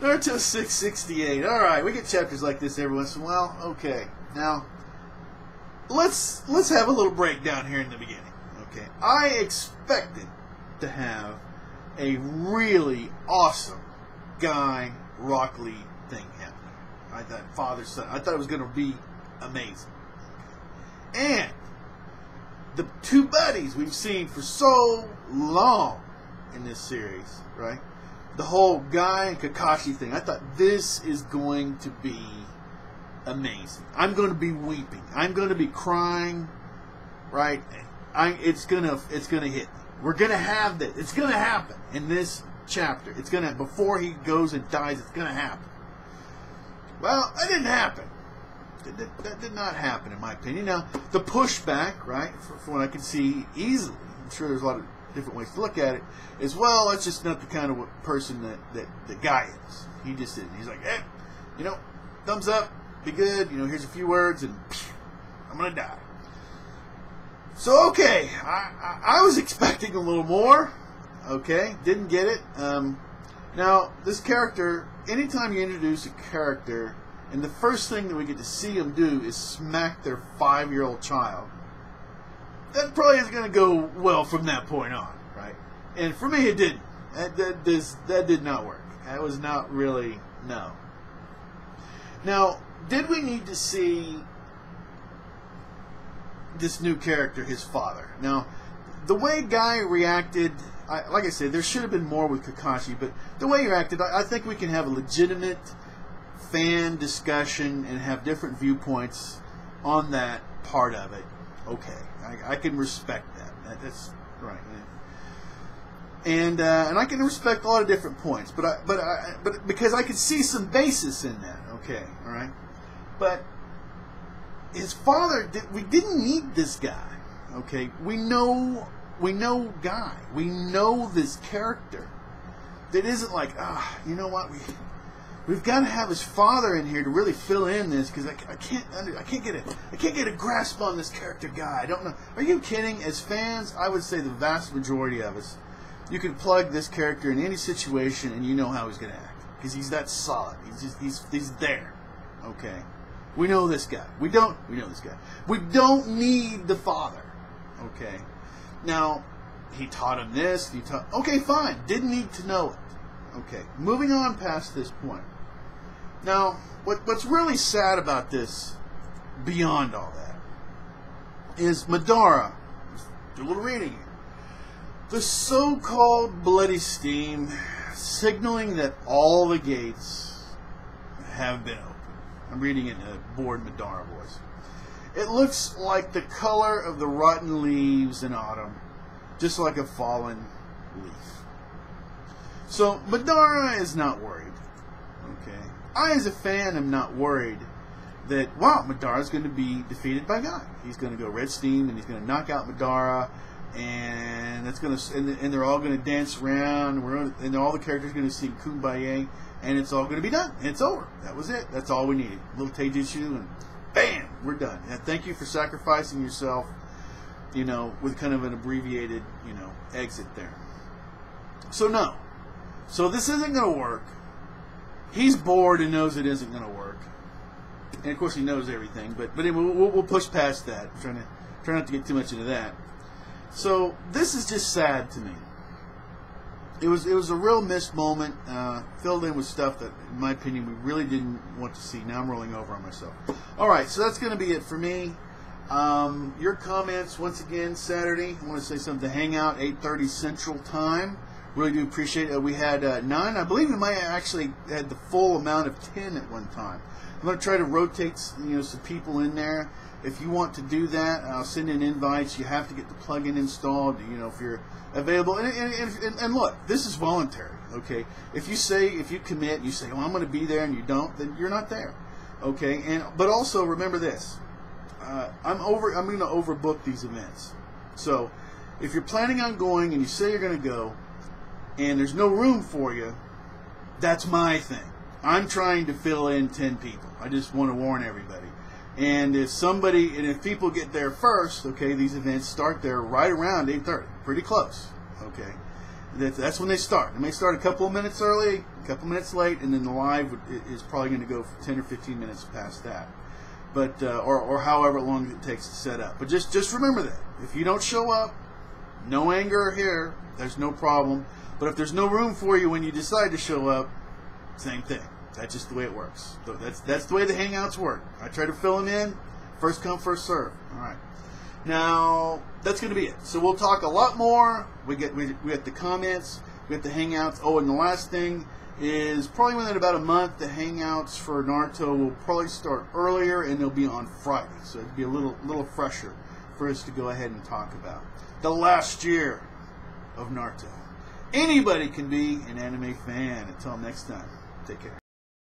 Naruto 668. Alright, we get chapters like this every once in a while. Okay, now, let's have a little breakdown here in the beginning. Okay, I expected to have a really awesome Guy Rock Lee thing happening. I thought father-son. I thought it was going to be amazing. Okay. And the two buddies we've seen for so long in this series, right? The whole Guy and KIshi thing. I thought this is going to be amazing. I'm going to be weeping. I'm going to be crying, right? It's gonna hit me. We're gonna have this. It's gonna happen in this chapter. It's gonna, before he goes and dies, it's gonna happen. Well, that didn't happen. That did not happen, in my opinion. Now, the pushback, right, from what I can see easily, I'm sure there's a lot of different ways to look at it, is, well, that's just not the kind of person that the Guy is. He just is. He's like, hey, you know, thumbs up, be good, you know, here's a few words, and phew, I'm gonna die. So, okay, I was expecting a little more. Okay, didn't get it. Now, this character, anytime you introduce a character, and the first thing that we get to see them do is smack their 5-year-old child, that probably isn't going to go well from that point on, right? And for me, it didn't. That did not work. That was not really, no. Now, did we need to see this new character, his father? Now, the way Guy reacted, like I said, there should have been more with KIshi, but the way he reacted, I think we can have a legitimate fan discussion and have different viewpoints on that part of it. Okay, I can respect that. That's right. And I can respect a lot of different points, but because I could see some basis in that. Okay, all right, but his father, we didn't need this guy. Okay, we know Guy. We know this character. That isn't like, you know what, we've got to have his father in here to really fill in this, because I can't get a grasp on this character Guy. I don't know. Are you kidding? As fans, I would say the vast majority of us, you can plug this character in any situation and you know how he's going to act, because he's that solid. He's there. Okay. We know this guy. We know this guy. We don't need the father. Okay. Now, he taught him this. Okay, fine. Didn't need to know it. Okay. Moving on past this point. Now, what's really sad about this, beyond all that, is Madara. Let's do a little reading here. The so-called bloody steam, signaling that all the gates have been opened. I'm reading it in a bored Madara voice. It looks like the color of the rotten leaves in autumn, just like a fallen leaf. So Madara is not worried. Okay, I as a fan am not worried that, wow, Madara's going to be defeated by Guy. He's going to go red steam and he's going to knock out Madara, and that's going to, and they're all going to dance around, and all the characters are going to sing Kumbaya, and it's all going to be done. And it's over. That was it. That's all we needed. A little Taijutsu, and bam, we're done. And thank you for sacrificing yourself, you know, with kind of an abbreviated, you know, exit there. So no. So this isn't going to work. He's bored and knows it isn't going to work. And of course he knows everything, but anyway, we'll push past that. I'm trying not to get too much into that. So this is just sad to me. It was a real missed moment, filled in with stuff that, in my opinion, we really didn't want to see. Now I'm rolling over on myself. All right, so that's going to be it for me. Your comments, once again, Saturday. I want to say something. Hangout, 8:30 Central Time. Really do appreciate it. We had 9. I believe we might have actually had the full amount of 10 at one time. I'm going to try to rotate, you know, some people in there. If you want to do that, I'll send in invites. You have to get the plugin installed, you know, if you're available. And look, this is voluntary, okay? If you commit, you say, well, I'm going to be there, and you don't, then you're not there, okay? But also remember this: I'm going to overbook these events. So if you're planning on going and you say you're going to go, and there's no room for you, that's my thing. I'm trying to fill in 10 people. I just want to warn everybody. And if people get there first, okay, these events start there right around 8:30, pretty close, okay. That's when they start. They may start a couple of minutes early, a couple minutes late, and then the live is probably going to go for 10 or 15 minutes past that. But or however long it takes to set up. But just remember that. If you don't show up, no anger here. There's no problem. But if there's no room for you when you decide to show up, same thing. That's just the way it works. So that's the way the Hangouts work. I try to fill them in. First come, first serve. All right. Now, that's going to be it. So we'll talk a lot more. We get the comments. We get the Hangouts. Oh, and the last thing is probably within about a month, the Hangouts for Naruto will probably start earlier, and they'll be on Friday. So it'll be a little fresher for us to go ahead and talk about. The last year of Naruto. Anybody can be an anime fan. Until next time, take care.